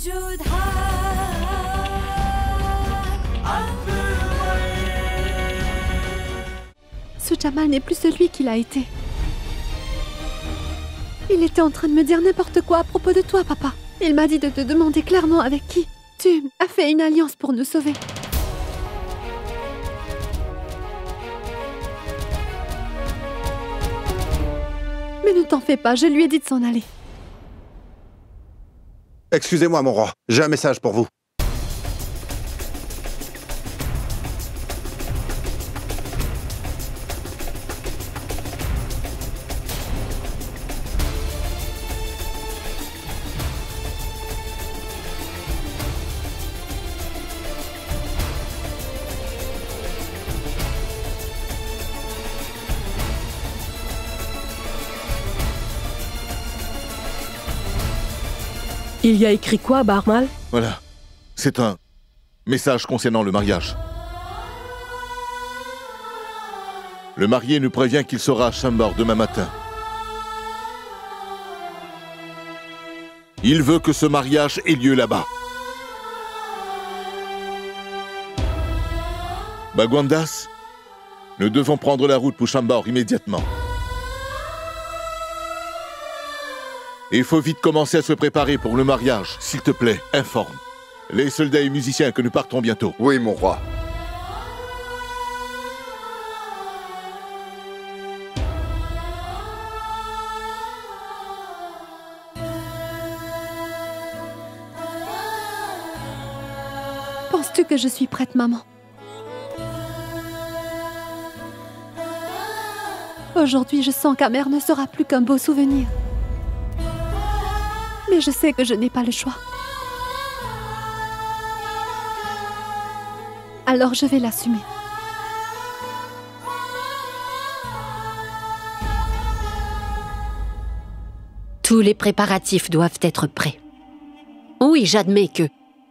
Ce Jamal n'est plus celui qu'il a été. Il était en train de me dire n'importe quoi à propos de toi, papa. Il m'a dit de te demander clairement avec qui tu as fait une alliance pour nous sauver. Mais ne t'en fais pas, je lui ai dit de s'en aller. Excusez-moi, mon roi. J'ai un message pour vous. Il y a écrit quoi, Barmal? Voilà. C'est un message concernant le mariage. Le marié nous prévient qu'il sera à Shambar demain matin. Il veut que ce mariage ait lieu là-bas. Bagwandas, nous devons prendre la route pour Shambar immédiatement. Il faut vite commencer à se préparer pour le mariage. S'il te plaît, informe les soldats et musiciens que nous partons bientôt. Oui, mon roi. Penses-tu que je suis prête, maman? Aujourd'hui, je sens qu'Amer ne sera plus qu'un beau souvenir. Mais je sais que je n'ai pas le choix. Alors je vais l'assumer. Tous les préparatifs doivent être prêts. Oui, j'admets que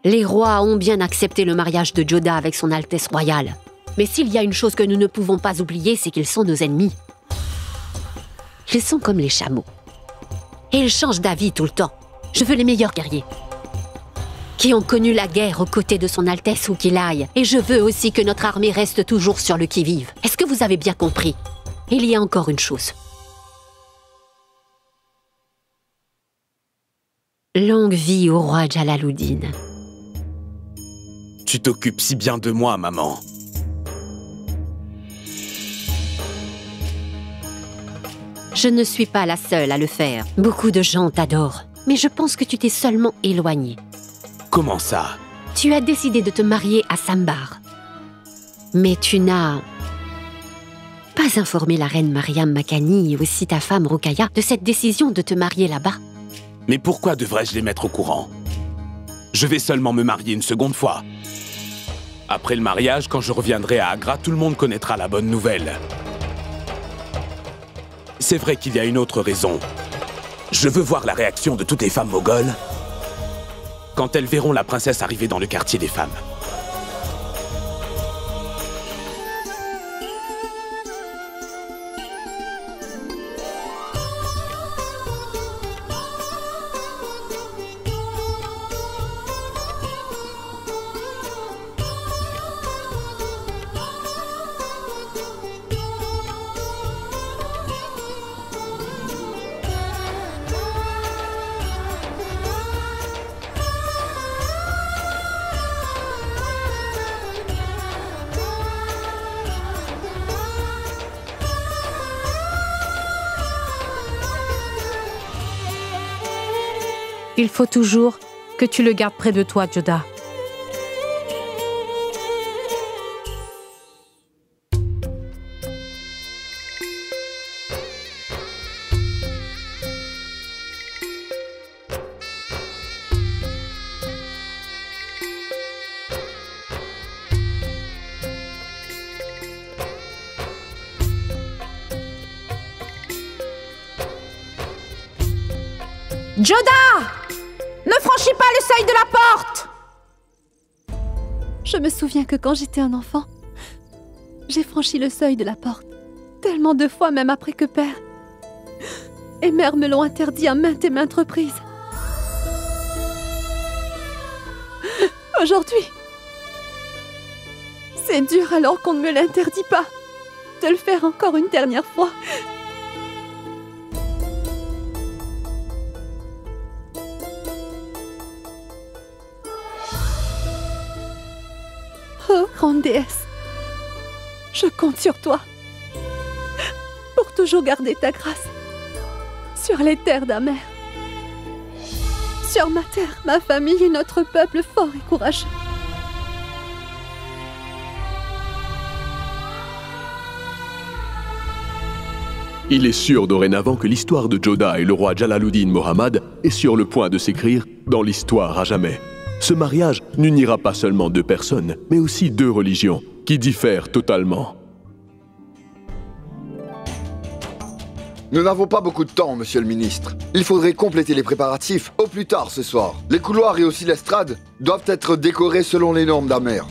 les rois ont bien accepté le mariage de Joda avec son Altesse royale. Mais s'il y a une chose que nous ne pouvons pas oublier, c'est qu'ils sont nos ennemis. Ils sont comme les chameaux. Et ils changent d'avis tout le temps. Je veux les meilleurs guerriers, qui ont connu la guerre aux côtés de son Altesse où qu'il aille. Et je veux aussi que notre armée reste toujours sur le qui-vive. Est-ce que vous avez bien compris? Il y a encore une chose. Longue vie au roi Jalaluddin. Tu t'occupes si bien de moi, maman. Je ne suis pas la seule à le faire. Beaucoup de gens t'adorent. Mais je pense que tu t'es seulement éloignée. Comment ça? Tu as décidé de te marier à Sambar. Mais tu n'as pas informé la reine Mariam Makani et aussi ta femme Rukaya de cette décision de te marier là-bas. Mais pourquoi devrais-je les mettre au courant? Je vais seulement me marier une seconde fois. Après le mariage, quand je reviendrai à Agra, tout le monde connaîtra la bonne nouvelle. C'est vrai qu'il y a une autre raison. Je veux voir la réaction de toutes les femmes mogholes quand elles verront la princesse arriver dans le quartier des femmes. Il faut toujours que tu le gardes près de toi, Joda. Joda! Ne franchis pas le seuil de la porte! Je me souviens que quand j'étais un enfant, j'ai franchi le seuil de la porte. Tellement de fois, même après que père et mère me l'ont interdit à maintes et maintes reprises. aujourd'hui. C'est dur alors qu'on ne me l'interdit pas de le faire encore une dernière fois. Oh, grande déesse, je compte sur toi pour toujours garder ta grâce sur les terres d'Amer, sur ma terre, ma famille et notre peuple fort et courageux. Il est sûr dorénavant que l'histoire de Jodah et le roi Jalaluddin Mohammad est sur le point de s'écrire dans l'histoire à jamais. Ce mariage n'unira pas seulement deux personnes, mais aussi deux religions qui diffèrent totalement. Nous n'avons pas beaucoup de temps, monsieur le ministre. Il faudrait compléter les préparatifs au plus tard ce soir. Les couloirs et aussi l'estrade doivent être décorés selon les normes d'Amer.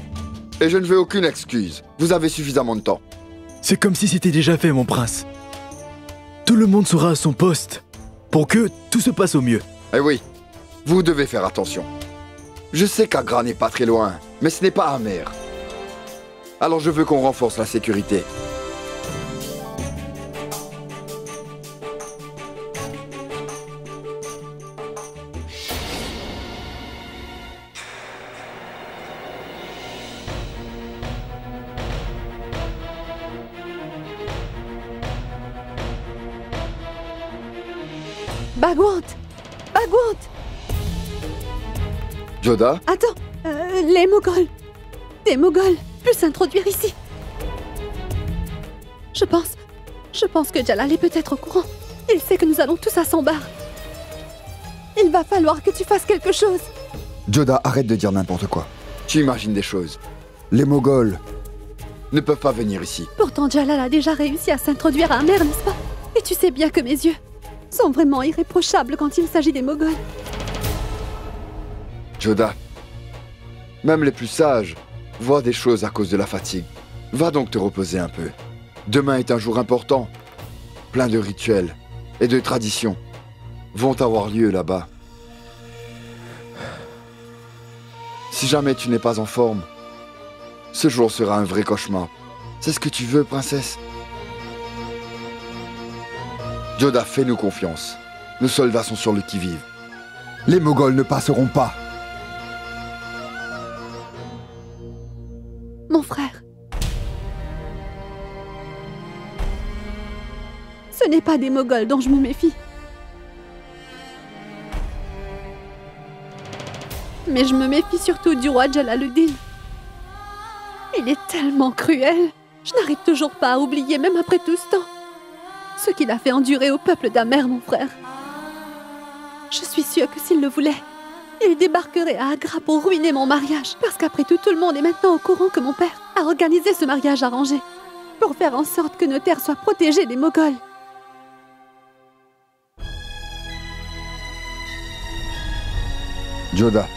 Et je ne veux aucune excuse. Vous avez suffisamment de temps. C'est comme si c'était déjà fait, mon prince. Tout le monde sera à son poste pour que tout se passe au mieux. Eh oui, vous devez faire attention. Je sais qu'Agra n'est pas très loin, mais ce n'est pas Amer. Alors je veux qu'on renforce la sécurité. Bagwant! Bagwant! Jodah? Attends, les Moghols! Des Moghols peuvent s'introduire ici. Je pense que Jalal est peut-être au courant. Il sait que nous allons tous à Sambar. Il va falloir que tu fasses quelque chose. Jodah, arrête de dire n'importe quoi. Tu imagines des choses. Les Moghols ne peuvent pas venir ici. Pourtant, Jalal a déjà réussi à s'introduire à Amer, n'est-ce pas? Et tu sais bien que mes yeux sont vraiment irréprochables quand il s'agit des Moghols. Jodah, même les plus sages voient des choses à cause de la fatigue. Va donc te reposer un peu. Demain est un jour important. Plein de rituels et de traditions vont avoir lieu là-bas. Si jamais tu n'es pas en forme, ce jour sera un vrai cauchemar. C'est ce que tu veux, princesse? Jodah, fais-nous confiance. Nos soldats sont sur le qui-vive. Les Moghols ne passeront pas. Mon frère. Ce n'est pas des Moghols dont je me méfie. Mais je me méfie surtout du roi Jalaluddin. Il est tellement cruel. Je n'arrive toujours pas à oublier, même après tout ce temps, ce qu'il a fait endurer au peuple d'Amer, mon frère. Je suis sûre que s'il le voulait, il débarquerait à Agra pour ruiner mon mariage. Parce qu'après tout, tout le monde est maintenant au courant que mon père a organisé ce mariage arrangé pour faire en sorte que nos terres soient protégées des Moghols. Jodah,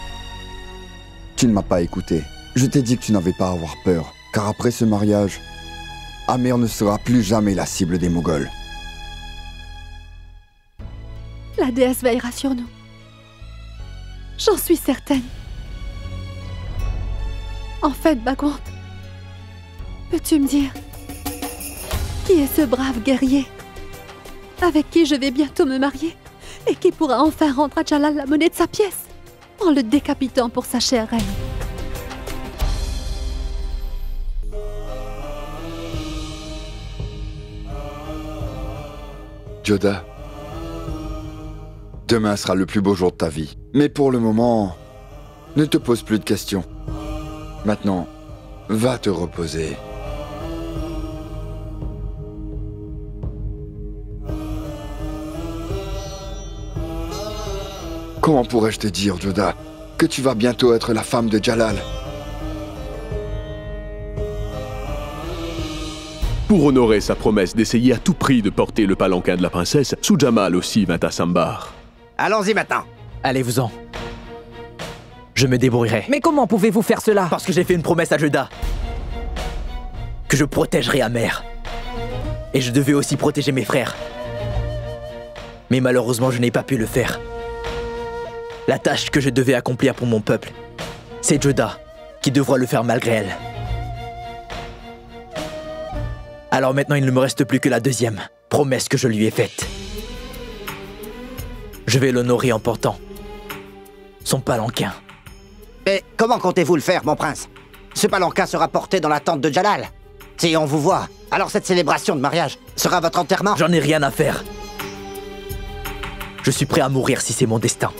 tu ne m'as pas écouté. Je t'ai dit que tu n'avais pas à avoir peur, car après ce mariage, Amer ne sera plus jamais la cible des Moghols. La déesse veillera sur nous. J'en suis certaine. En fait, Bagwant, peux-tu me dire qui est ce brave guerrier avec qui je vais bientôt me marier et qui pourra enfin rendre à Jalal la monnaie de sa pièce en le décapitant pour sa chère reine? Jodah, demain sera le plus beau jour de ta vie. Mais pour le moment, ne te pose plus de questions. Maintenant, va te reposer. Comment pourrais-je te dire, Jodah, que tu vas bientôt être la femme de Jalal? Pour honorer sa promesse d'essayer à tout prix de porter le palanquin de la princesse, Sujamal aussi vint à Sambar. Allons-y maintenant. Allez-vous-en. Je me débrouillerai. Mais comment pouvez-vous faire cela? Parce que j'ai fait une promesse à Jodah. Que je protégerai Amer. Et je devais aussi protéger mes frères. Mais malheureusement, je n'ai pas pu le faire. La tâche que je devais accomplir pour mon peuple C'est Joda qui devra le faire malgré elle. Alors maintenant, il ne me reste plus que la deuxième promesse que je lui ai faite. Je vais l'honorer en portant son palanquin. Mais comment comptez-vous le faire, mon prince? Ce palanquin sera porté dans la tente de Jalal. Si on vous voit, alors cette célébration de mariage sera votre enterrement? J'en ai rien à faire. Je suis prêt à mourir si c'est mon destin.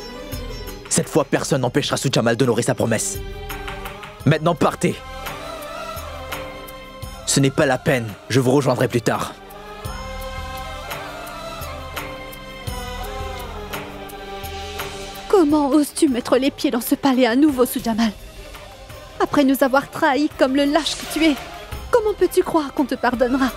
Cette fois, personne n'empêchera Sous-Jamal d'honorer sa promesse. Maintenant, partez. Ce n'est pas la peine, je vous rejoindrai plus tard. Comment oses-tu mettre les pieds dans ce palais à nouveau, Sous-Jamal? Après nous avoir trahis comme le lâche que tu es, comment peux-tu croire qu'on te pardonnera?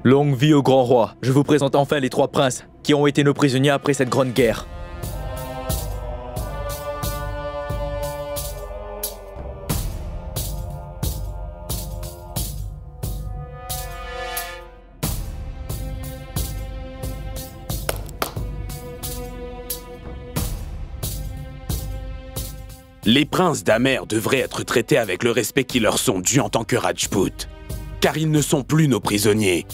Longue vie au grand roi. Je vous présente enfin les 3 princes qui ont été nos prisonniers après cette grande guerre. Les princes d'Amer devraient être traités avec le respect qui leur sont dus en tant que Rajput, car ils ne sont plus nos prisonniers.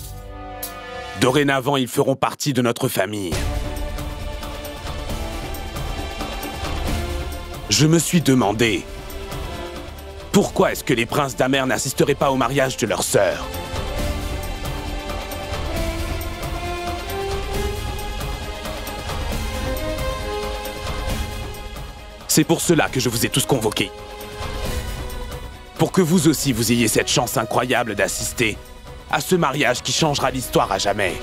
Dorénavant, ils feront partie de notre famille. Je me suis demandé, pourquoi est-ce que les princes d'Amer n'assisteraient pas au mariage de leur sœur? C'est pour cela que je vous ai tous convoqués. Pour que vous aussi vous ayez cette chance incroyable d'assister à ce mariage qui changera l'histoire à jamais.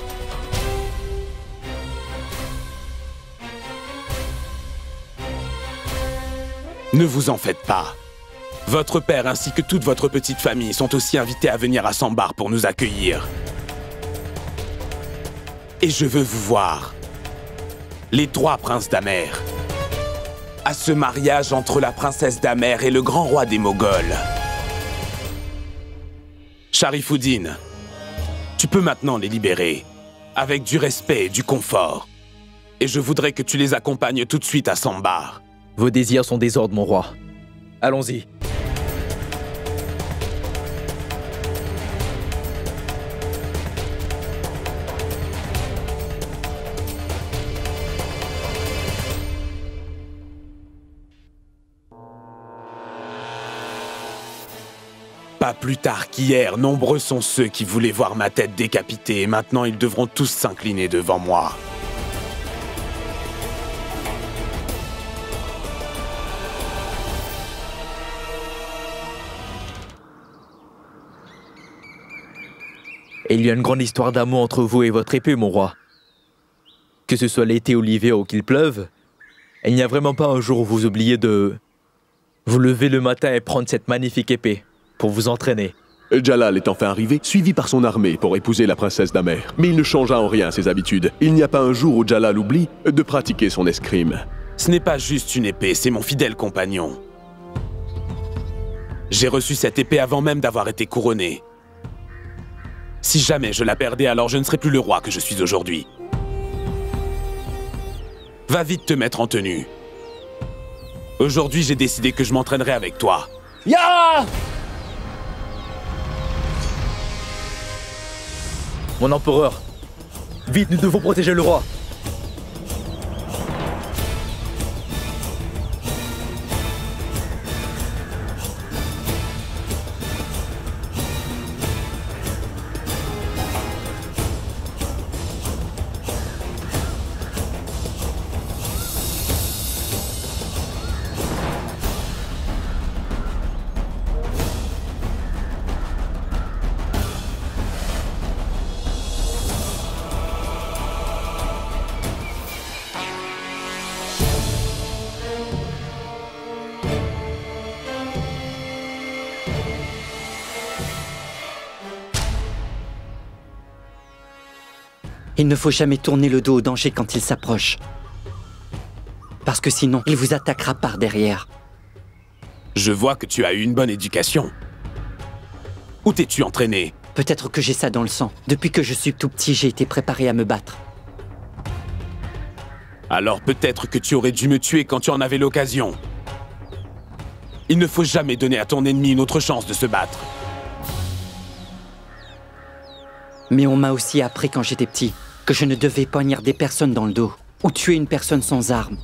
Ne vous en faites pas. Votre père ainsi que toute votre petite famille sont aussi invités à venir à Sambar pour nous accueillir. Et je veux vous voir, les 3 princes d'Amer, à ce mariage entre la princesse d'Amer et le grand roi des Moghols. Sharifuddin, tu peux maintenant les libérer, avec du respect et du confort. Et je voudrais que tu les accompagnes tout de suite à Sambar. Vos désirs sont des ordres, mon roi. Allons-y. Pas plus tard qu'hier, nombreux sont ceux qui voulaient voir ma tête décapitée et maintenant ils devront tous s'incliner devant moi. Et il y a une grande histoire d'amour entre vous et votre épée, mon roi. Que ce soit l'été ou l'hiver ou qu'il pleuve, il n'y a vraiment pas un jour où vous oubliez de vous lever le matin et prendre cette magnifique épée pour vous entraîner. Jalal est enfin arrivé, suivi par son armée pour épouser la princesse d'Amer. Mais il ne changea en rien ses habitudes. Il n'y a pas un jour où Jalal oublie de pratiquer son escrime. Ce n'est pas juste une épée, c'est mon fidèle compagnon. J'ai reçu cette épée avant même d'avoir été couronné. Si jamais je la perdais, alors je ne serais plus le roi que je suis aujourd'hui. Va vite te mettre en tenue. Aujourd'hui, j'ai décidé que je m'entraînerai avec toi. Ya! Mon empereur, vite, nous devons protéger le roi. Il ne faut jamais tourner le dos au danger quand il s'approche. Parce que sinon, il vous attaquera par derrière. Je vois que tu as eu une bonne éducation. Où t'es-tu entraîné? Peut-être que j'ai ça dans le sang. Depuis que je suis tout petit, j'ai été préparé à me battre. Alors peut-être que tu aurais dû me tuer quand tu en avais l'occasion. Il ne faut jamais donner à ton ennemi une autre chance de se battre. Mais on m'a aussi appris quand j'étais petit que je ne devais poignarder personne dans le dos ou tuer une personne sans arme.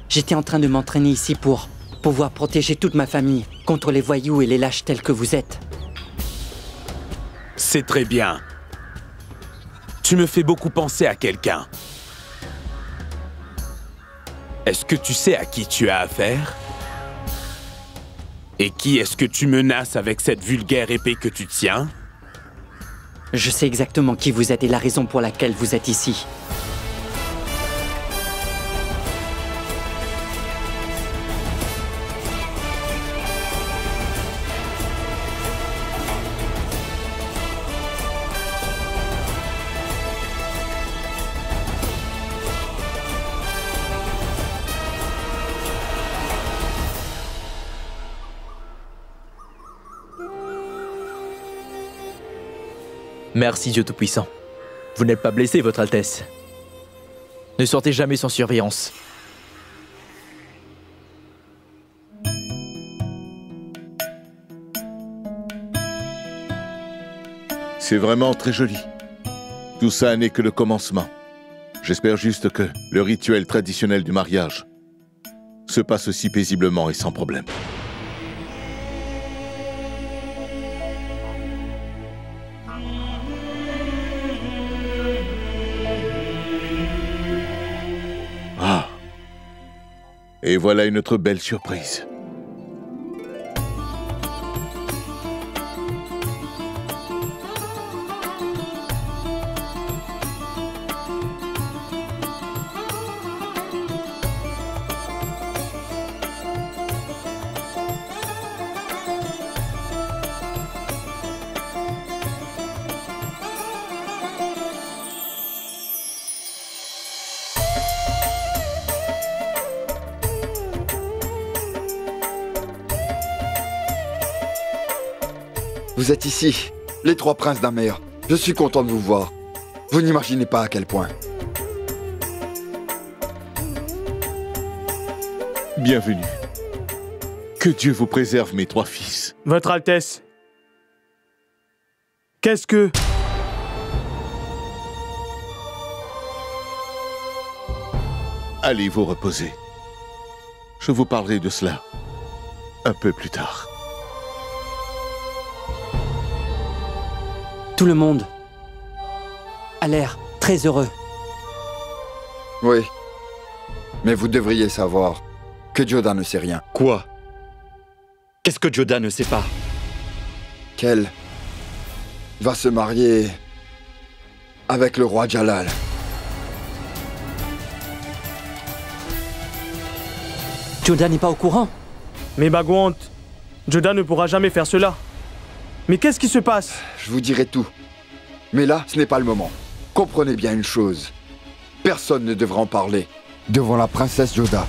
J'étais en train de m'entraîner ici pour pouvoir protéger toute ma famille contre les voyous et les lâches tels que vous êtes. C'est très bien. Tu me fais beaucoup penser à quelqu'un. Est-ce que tu sais à qui tu as affaire? Et qui est-ce que tu menaces avec cette vulgaire épée que tu tiens? Je sais exactement qui vous êtes et la raison pour laquelle vous êtes ici. Merci Dieu Tout-Puissant. Vous n'êtes pas blessé, Votre Altesse. Ne sortez jamais sans surveillance. C'est vraiment très joli. Tout ça n'est que le commencement. J'espère juste que le rituel traditionnel du mariage se passe aussi paisiblement et sans problème. Ah. Et voilà une autre belle surprise. Vous êtes ici, les trois princes d'Amer. Je suis content de vous voir. Vous n'imaginez pas à quel point. Bienvenue. Que Dieu vous préserve, mes trois fils. Votre Altesse. Qu'est-ce que... Allez vous reposer. Je vous parlerai de cela un peu plus tard. Tout le monde a l'air très heureux. Oui. Mais vous devriez savoir que Jodah ne sait rien. Quoi? Qu'est-ce que Jodah ne sait pas? Qu'elle va se marier avec le roi Jalal. Jodah n'est pas au courant. Mais Bagwant, Jodah ne pourra jamais faire cela. Mais qu'est-ce qui se passe? Je vous dirai tout. Mais là, ce n'est pas le moment. Comprenez bien une chose. Personne ne devra en parler devant la princesse Jodah.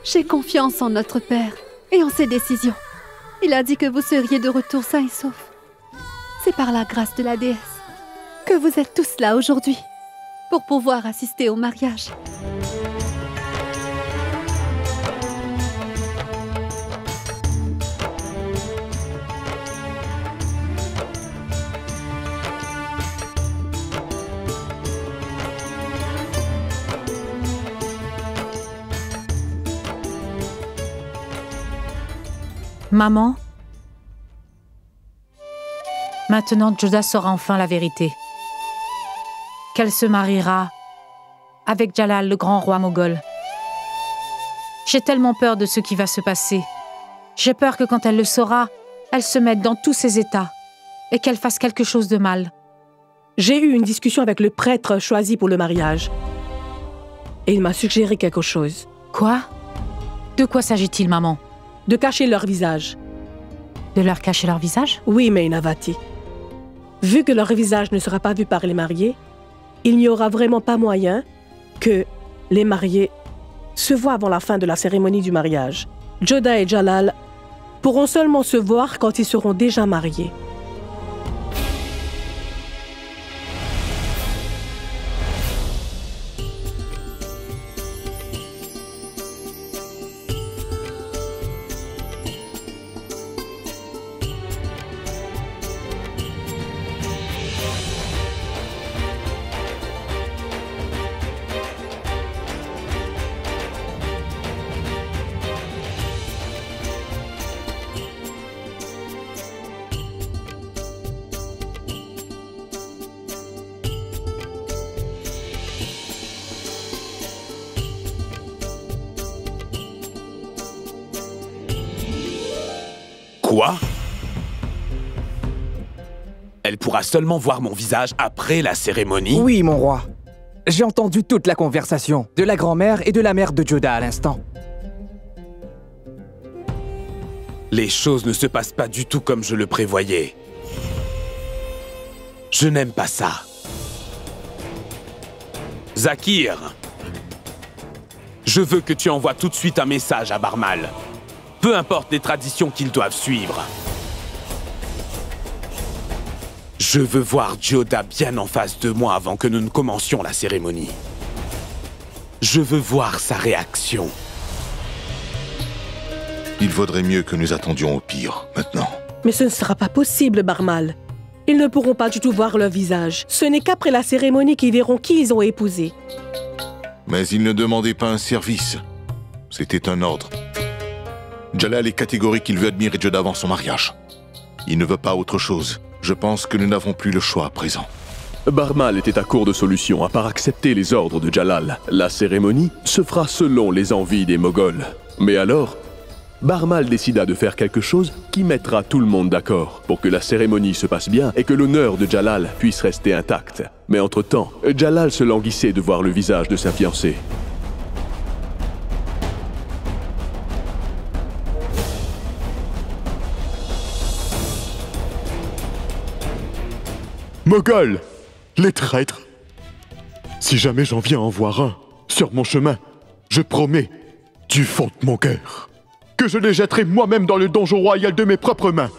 J'ai confiance en notre père et en ses décisions. Il a dit que vous seriez de retour sains et saufs. C'est par la grâce de la déesse que vous êtes tous là aujourd'hui pour pouvoir assister au mariage. Maman, maintenant Joda saura enfin la vérité. Qu'elle se mariera avec Jalal, le grand roi moghol. J'ai tellement peur de ce qui va se passer. J'ai peur que quand elle le saura, elle se mette dans tous ses états et qu'elle fasse quelque chose de mal. J'ai eu une discussion avec le prêtre choisi pour le mariage. Et il m'a suggéré quelque chose. Quoi? De quoi s'agit-il, maman? De cacher leur visage. De leur cacher leur visage? Oui, Mainavati. Vu que leur visage ne sera pas vu par les mariés, il n'y aura vraiment pas moyen que les mariés se voient avant la fin de la cérémonie du mariage. Joda et Jalal pourront seulement se voir quand ils seront déjà mariés. Quoi? Elle pourra seulement voir mon visage après la cérémonie? Oui, mon roi. J'ai entendu toute la conversation, de la grand-mère et de la mère de Joda à l'instant. Les choses ne se passent pas du tout comme je le prévoyais. Je n'aime pas ça. Zakir, je veux que tu envoies tout de suite un message à Barmal. Peu importe les traditions qu'ils doivent suivre. Je veux voir Joda bien en face de moi avant que nous ne commencions la cérémonie. Je veux voir sa réaction. Il vaudrait mieux que nous attendions au pire, maintenant. Mais ce ne sera pas possible, Barmal. Ils ne pourront pas du tout voir leur visage. Ce n'est qu'après la cérémonie qu'ils verront qui ils ont épousé. Mais ils ne demandaient pas un service. C'était un ordre. Jalal est catégorique qu'il veut admirer Joda avant son mariage. Il ne veut pas autre chose. Je pense que nous n'avons plus le choix à présent. Barmal était à court de solutions à part accepter les ordres de Jalal. La cérémonie se fera selon les envies des Moghols. Mais alors, Barmal décida de faire quelque chose qui mettra tout le monde d'accord pour que la cérémonie se passe bien et que l'honneur de Jalal puisse rester intact. Mais entre-temps, Jalal se languissait de voir le visage de sa fiancée. Moghols, les traîtres. Si jamais j'en viens à en voir un sur mon chemin, je promets, du fond de mon cœur, que je les jetterai moi-même dans le donjon royal de mes propres mains.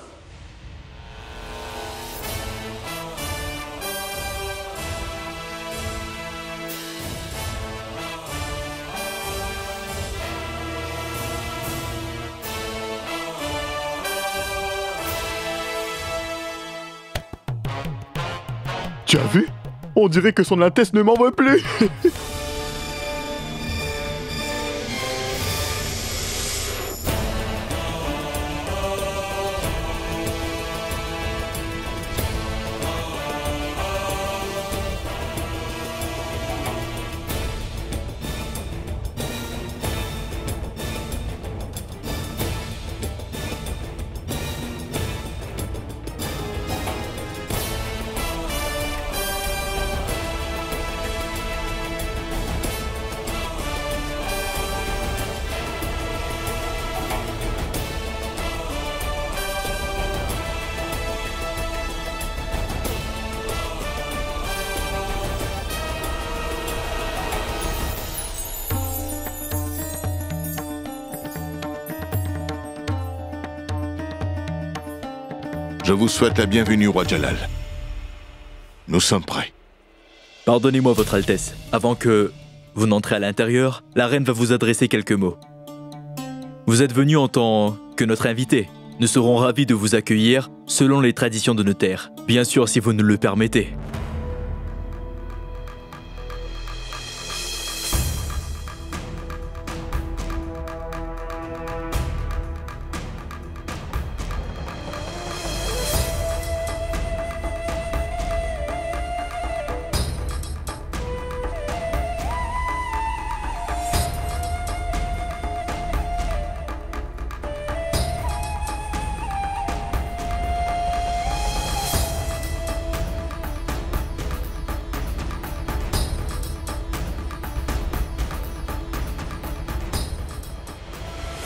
Tu as vu? On dirait que son Altesse ne m'en veut plus. Je vous souhaite la bienvenue, roi Jalal. Nous sommes prêts. Pardonnez-moi, votre Altesse. Avant que vous n'entrez à l'intérieur, la reine va vous adresser quelques mots. Vous êtes venu en tant que notre invité. Nous serons ravis de vous accueillir selon les traditions de nos terres. Bien sûr, si vous nous le permettez.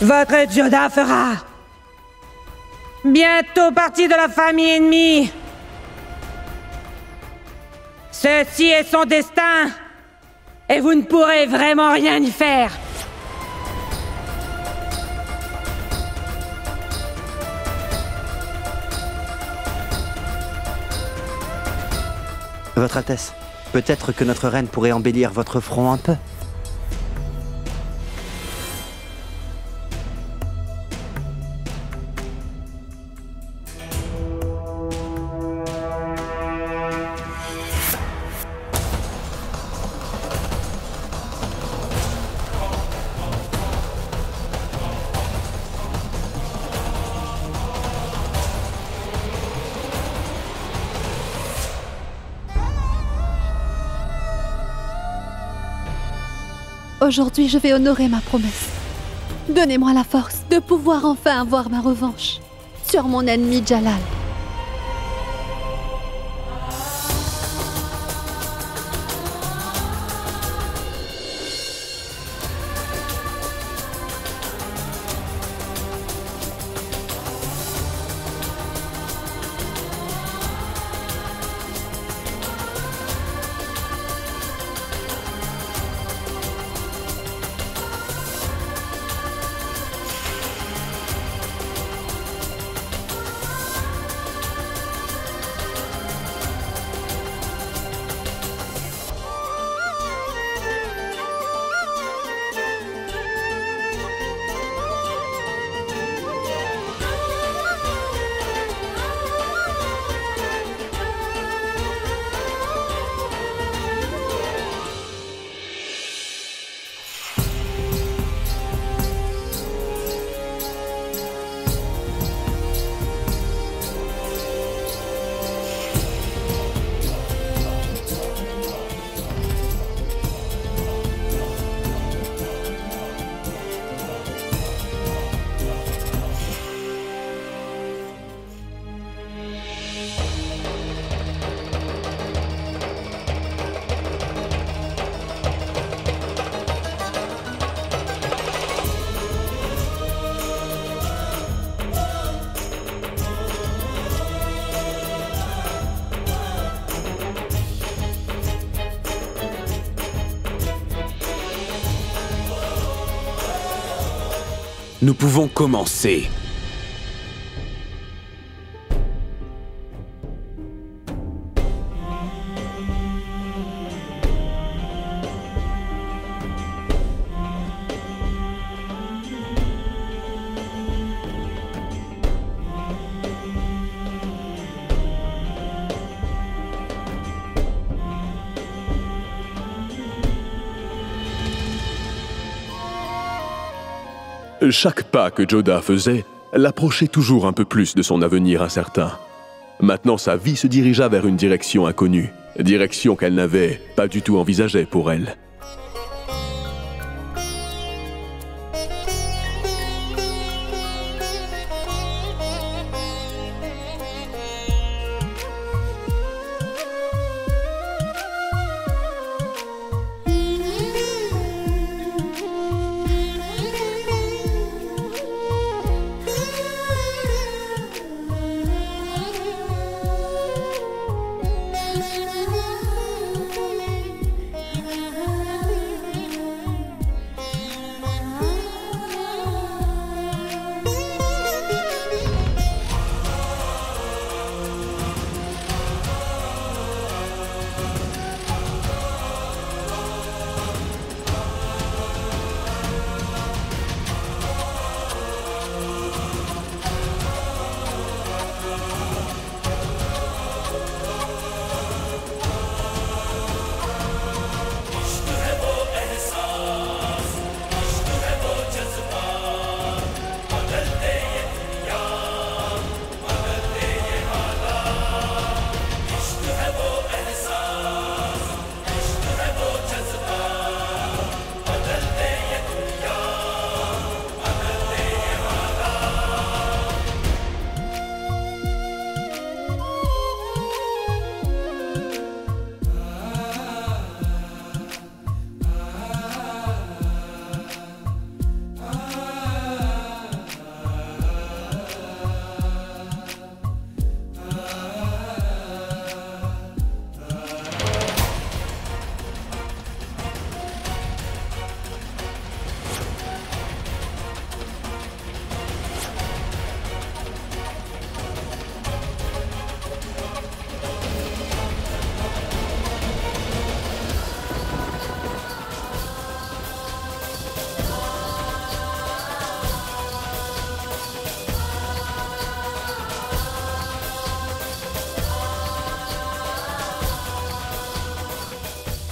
Votre Joda fera bientôt partie de la famille ennemie. Ceci est son destin, et vous ne pourrez vraiment rien y faire. Votre Altesse, peut-être que notre reine pourrait embellir votre front un peu. Aujourd'hui, je vais honorer ma promesse. Donnez-moi la force de pouvoir enfin avoir ma revanche sur mon ennemi Jalal. Nous pouvons commencer. Chaque pas que Joda faisait l'approchait toujours un peu plus de son avenir incertain. Maintenant, sa vie se dirigea vers une direction inconnue, direction qu'elle n'avait pas du tout envisagée pour elle.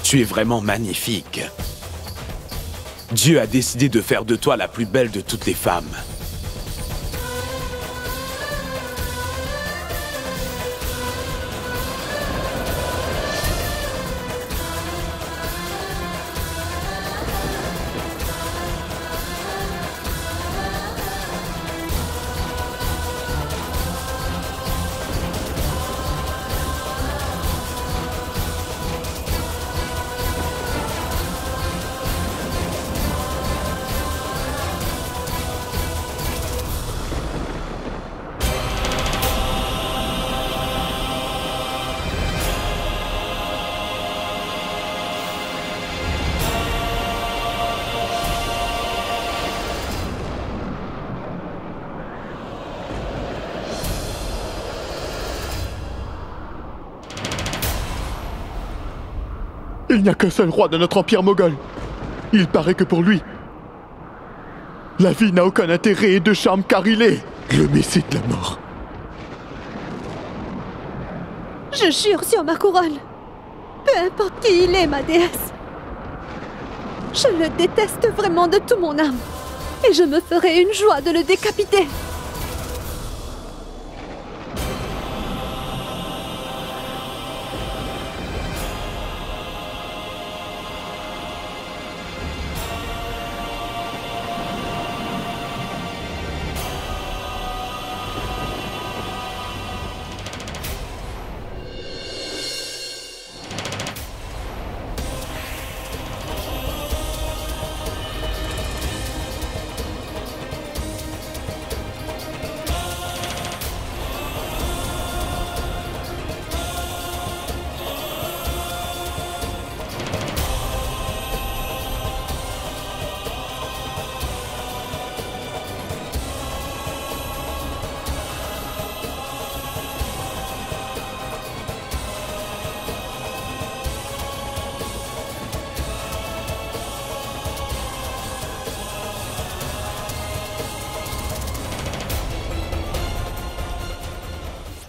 Tu es vraiment magnifique. Dieu a décidé de faire de toi la plus belle de toutes les femmes. Il n'y a qu'un seul roi de notre empire moghol. Il paraît que pour lui, la vie n'a aucun intérêt et de charme car il est le messie de la mort. Je jure sur ma couronne, peu importe qui il est, ma déesse, je le déteste vraiment de tout mon âme et je me ferai une joie de le décapiter.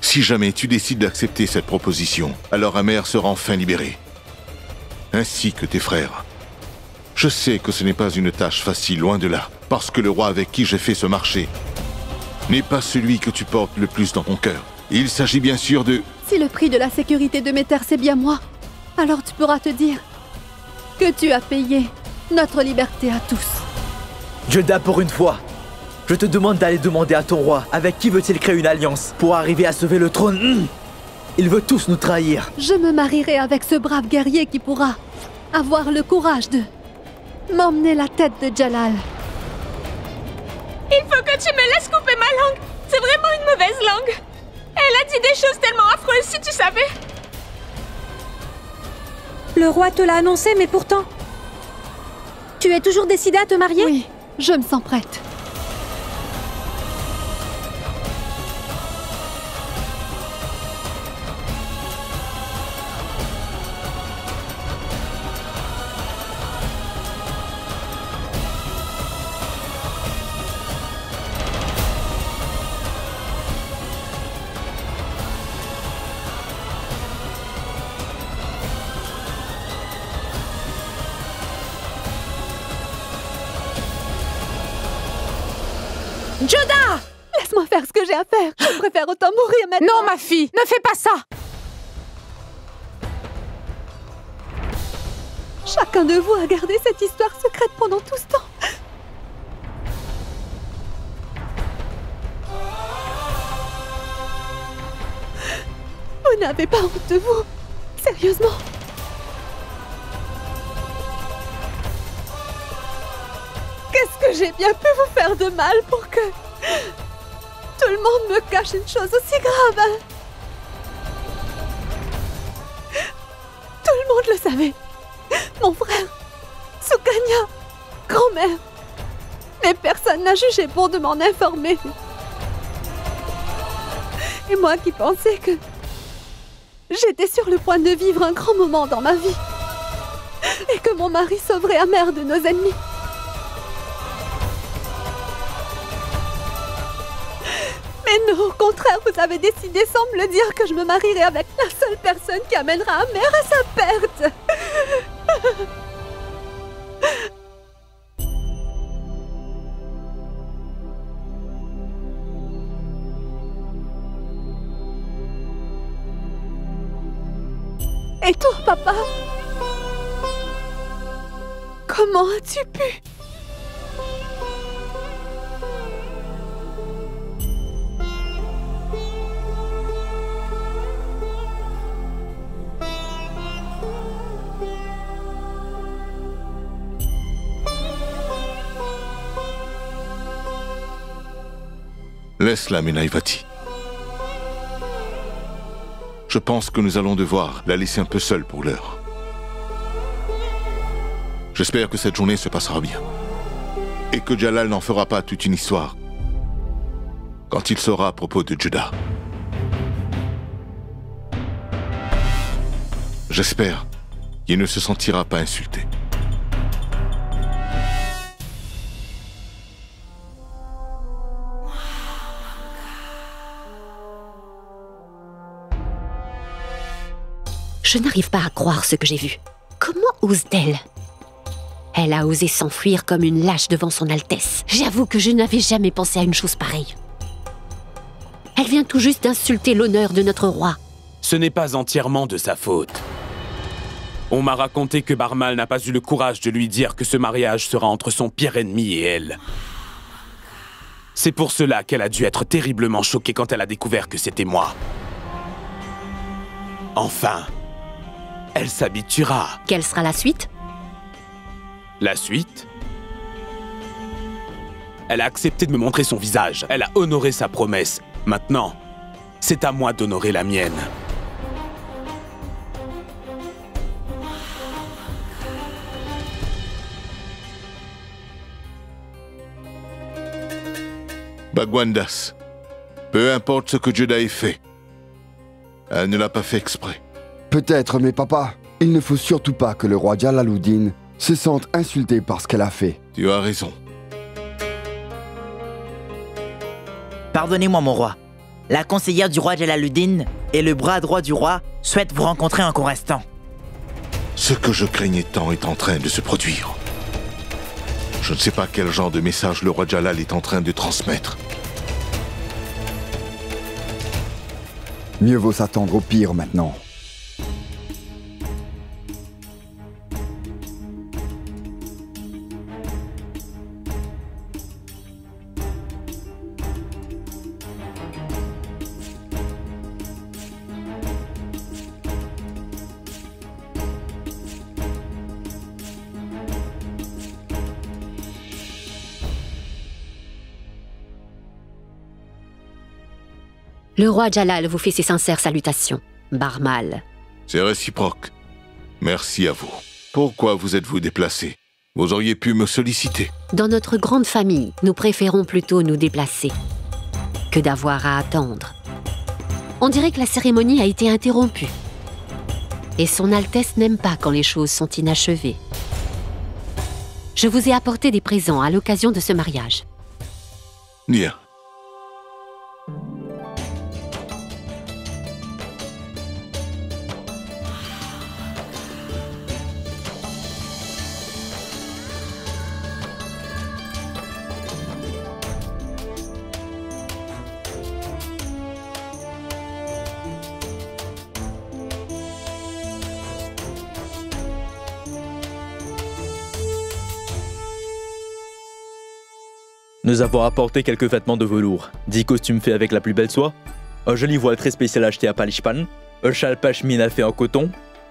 Si jamais tu décides d'accepter cette proposition, alors Amer sera enfin libéré. Ainsi que tes frères. Je sais que ce n'est pas une tâche facile, loin de là, parce que le roi avec qui j'ai fait ce marché n'est pas celui que tu portes le plus dans ton cœur. Il s'agit bien sûr de... Si le prix de la sécurité de mes terres, c'est bien moi, alors tu pourras te dire que tu as payé notre liberté à tous. Jodah, pour une fois, je te demande d'aller demander à ton roi avec qui veut-il créer une alliance pour arriver à sauver le trône. Il veut tous nous trahir. Je me marierai avec ce brave guerrier qui pourra avoir le courage de m'emmener la tête de Jalal. Il faut que tu me laisses couper ma langue. C'est vraiment une mauvaise langue. Elle a dit des choses tellement affreuses, si tu savais. Le roi te l'a annoncé, mais pourtant... Tu es toujours décidée à te marier? Oui, je me sens prête. Jodah! Laisse-moi faire ce que j'ai à faire. Je préfère autant mourir maintenant. Non, ma fille, ne fais pas ça! Chacun de vous a gardé cette histoire secrète pendant tout ce temps. Vous n'avez pas honte de vous? Sérieusement? Qu'est-ce que j'ai bien pu vous faire de mal pour que tout le monde me cache une chose aussi grave, hein? Tout le monde le savait. Mon frère, Sukanya, grand-mère. Mais personne n'a jugé bon de m'en informer. Et moi qui pensais que j'étais sur le point de vivre un grand moment dans ma vie. Et que mon mari sauverait Amer de nos ennemis. Mais non, au contraire, vous avez décidé sans me le dire que je me marierais avec la seule personne qui amènera Amer à sa perte. Et toi, papa? Comment as-tu pu? Laisse-la, Menaivati. Je pense que nous allons devoir la laisser un peu seule pour l'heure. J'espère que cette journée se passera bien. Et que Jalal n'en fera pas toute une histoire quand il saura à propos de Juda. J'espère qu'il ne se sentira pas insulté. Je n'arrive pas à croire ce que j'ai vu. Comment ose-t-elle? Elle a osé s'enfuir comme une lâche devant son Altesse. J'avoue que je n'avais jamais pensé à une chose pareille. Elle vient tout juste d'insulter l'honneur de notre roi. Ce n'est pas entièrement de sa faute. On m'a raconté que Barmal n'a pas eu le courage de lui dire que ce mariage sera entre son pire ennemi et elle. C'est pour cela qu'elle a dû être terriblement choquée quand elle a découvert que c'était moi. Enfin, elle s'habituera. Quelle sera la suite? La suite? Elle a accepté de me montrer son visage. Elle a honoré sa promesse. Maintenant, c'est à moi d'honorer la mienne. Bagwandas, peu importe ce que Juda ait fait, elle ne l'a pas fait exprès. Peut-être, mais papa, il ne faut surtout pas que le roi Jalaluddin se sente insulté par ce qu'elle a fait. Tu as raison. Pardonnez-moi, mon roi. La conseillère du roi Jalaluddin et le bras droit du roi souhaitent vous rencontrer un court instant. Ce que je craignais tant est en train de se produire. Je ne sais pas quel genre de message le roi Jalal est en train de transmettre. Mieux vaut s'attendre au pire maintenant. Le roi Jalal vous fait ses sincères salutations. Barmal. C'est réciproque. Merci à vous. Pourquoi vous êtes-vous déplacé? Vous auriez pu me solliciter. Dans notre grande famille, nous préférons plutôt nous déplacer que d'avoir à attendre. On dirait que la cérémonie a été interrompue. Et son Altesse n'aime pas quand les choses sont inachevées. Je vous ai apporté des présents à l'occasion de ce mariage. Bien. Nous avons apporté quelques vêtements de velours, 10 costumes faits avec la plus belle soie, un joli voile très spécial acheté à Palishpan, un châle pashmina fait en coton,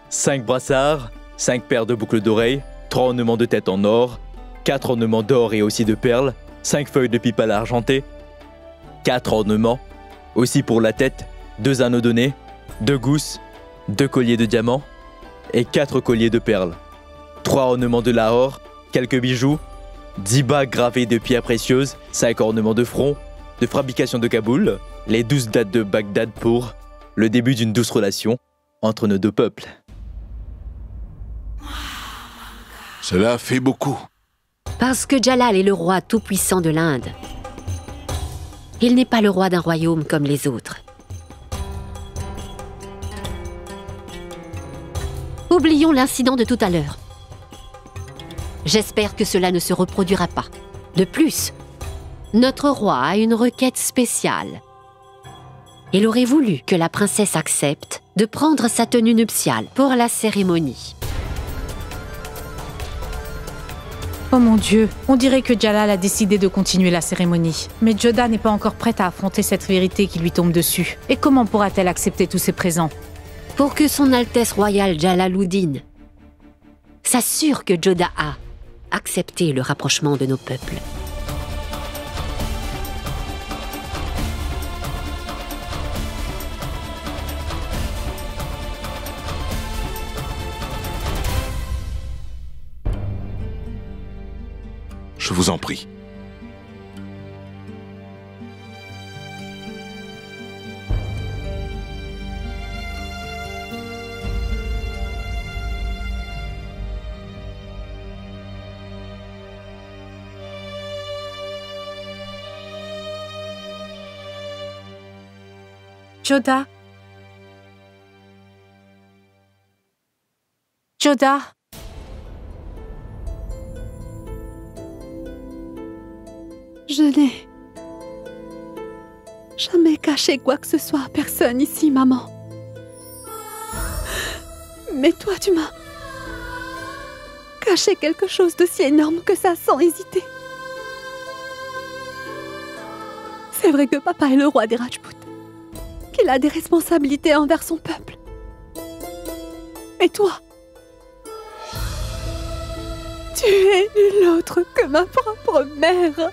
5 brassards, 5 paires de boucles d'oreilles, 3 ornements de tête en or, 4 ornements d'or et aussi de perles, 5 feuilles de pipe à l'argenté, 4 ornements, aussi pour la tête, 2 anneaux de nez, 2 gousses, 2 colliers de diamants et 4 colliers de perles, 3 ornements de Lahore, quelques bijoux, 10 bagues gravées de pierres précieuses, 5 ornements de front, de fabrication de Kaboul, les 12 dates de Bagdad pour le début d'une douce relation entre nos deux peuples. Cela fait beaucoup. Parce que Jalal est le roi tout-puissant de l'Inde. Il n'est pas le roi d'un royaume comme les autres. Oublions l'incident de tout à l'heure. J'espère que cela ne se reproduira pas. De plus, notre roi a une requête spéciale. Il aurait voulu que la princesse accepte de prendre sa tenue nuptiale pour la cérémonie. Oh mon Dieu, on dirait que Jalal a décidé de continuer la cérémonie. Mais Joda n'est pas encore prête à affronter cette vérité qui lui tombe dessus. Et comment pourra-t-elle accepter tous ces présents? Pour que son Altesse royale Jalaluddin s'assure que Joda a accepté le rapprochement de nos peuples. Je vous en prie. Joda. Joda. Je n'ai jamais caché quoi que ce soit à personne ici, maman. Mais toi, tu m'as caché quelque chose d'aussi énorme que ça sans hésiter. C'est vrai que papa est le roi des Rajputs, qu'il a des responsabilités envers son peuple. Et toi, tu es nulle autre que ma propre mère.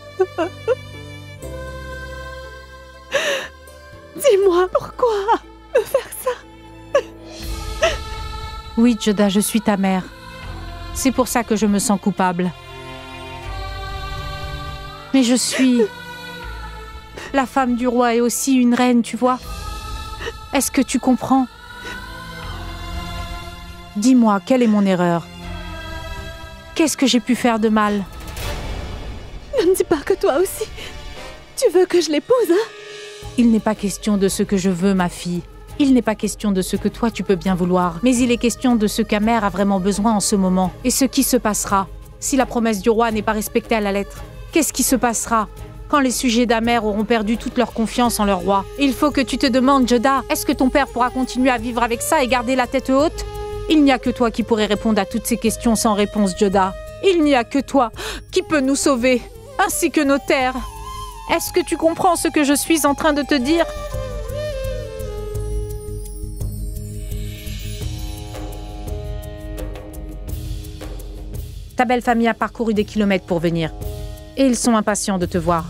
Dis-moi pourquoi me faire ça? Oui, Joda, je suis ta mère. C'est pour ça que je me sens coupable. Mais je suis la femme du roi et aussi une reine, tu vois. Est-ce que tu comprends? Dis-moi, quelle est mon erreur? Qu'est-ce que j'ai pu faire de mal? Ne me dis pas que toi aussi, tu veux que je l'épouse, hein? Il n'est pas question de ce que je veux, ma fille. Il n'est pas question de ce que toi tu peux bien vouloir. Mais il est question de ce qu'Amer a vraiment besoin en ce moment. Et ce qui se passera si la promesse du roi n'est pas respectée à la lettre. Qu'est-ce qui se passera quand les sujets d'Amer auront perdu toute leur confiance en leur roi? Il faut que tu te demandes, Joda, est-ce que ton père pourra continuer à vivre avec ça et garder la tête haute? Il n'y a que toi qui pourrais répondre à toutes ces questions sans réponse, Joda. Il n'y a que toi qui peux nous sauver, ainsi que nos terres. Est-ce que tu comprends ce que je suis en train de te dire? Ta belle famille a parcouru des kilomètres pour venir. Et ils sont impatients de te voir.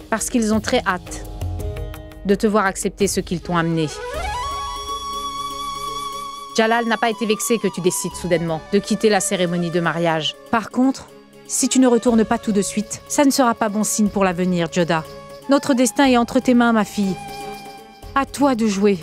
Parce qu'ils ont très hâte de te voir accepter ce qu'ils t'ont amené. Jalal n'a pas été vexé que tu décides soudainement de quitter la cérémonie de mariage. Par contre, si tu ne retournes pas tout de suite, ça ne sera pas bon signe pour l'avenir, Joda. Notre destin est entre tes mains, ma fille. À toi de jouer.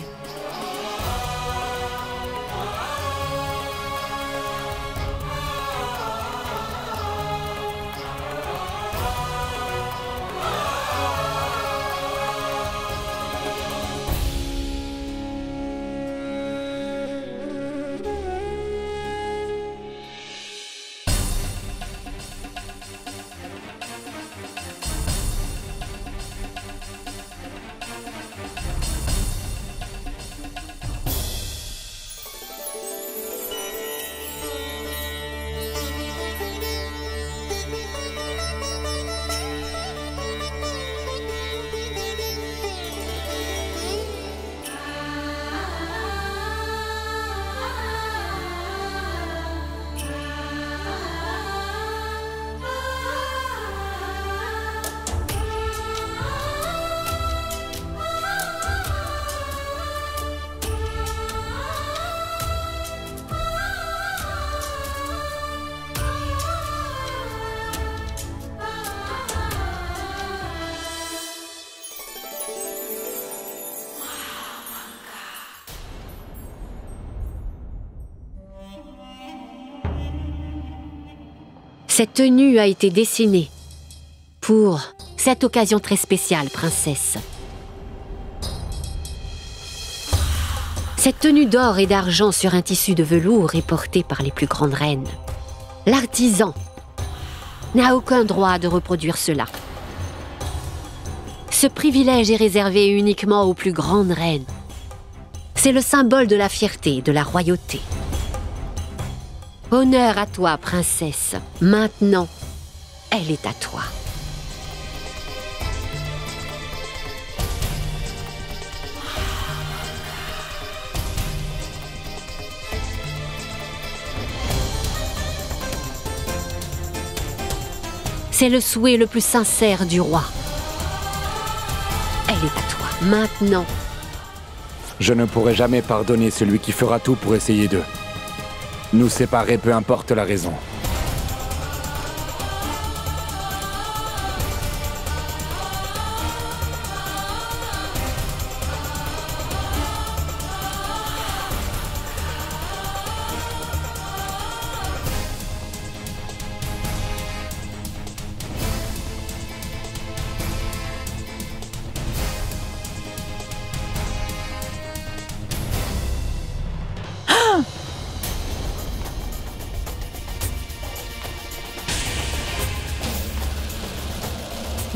Cette tenue a été dessinée pour cette occasion très spéciale, princesse. Cette tenue d'or et d'argent sur un tissu de velours est portée par les plus grandes reines. L'artisan n'a aucun droit de reproduire cela. Ce privilège est réservé uniquement aux plus grandes reines. C'est le symbole de la fierté et de la royauté. Honneur à toi, princesse. Maintenant, elle est à toi. C'est le souhait le plus sincère du roi. Elle est à toi. Maintenant. Je ne pourrai jamais pardonner celui qui fera tout pour essayer de nous séparer, peu importe la raison.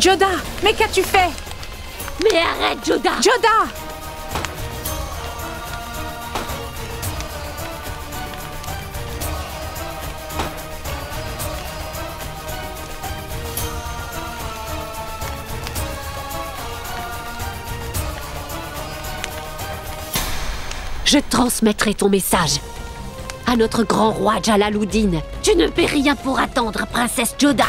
Joda, mais qu'as-tu fait? Mais arrête, Joda! Joda! Je transmettrai ton message à notre grand roi Jalaluddin. Tu ne fais rien pour attendre, princesse Joda.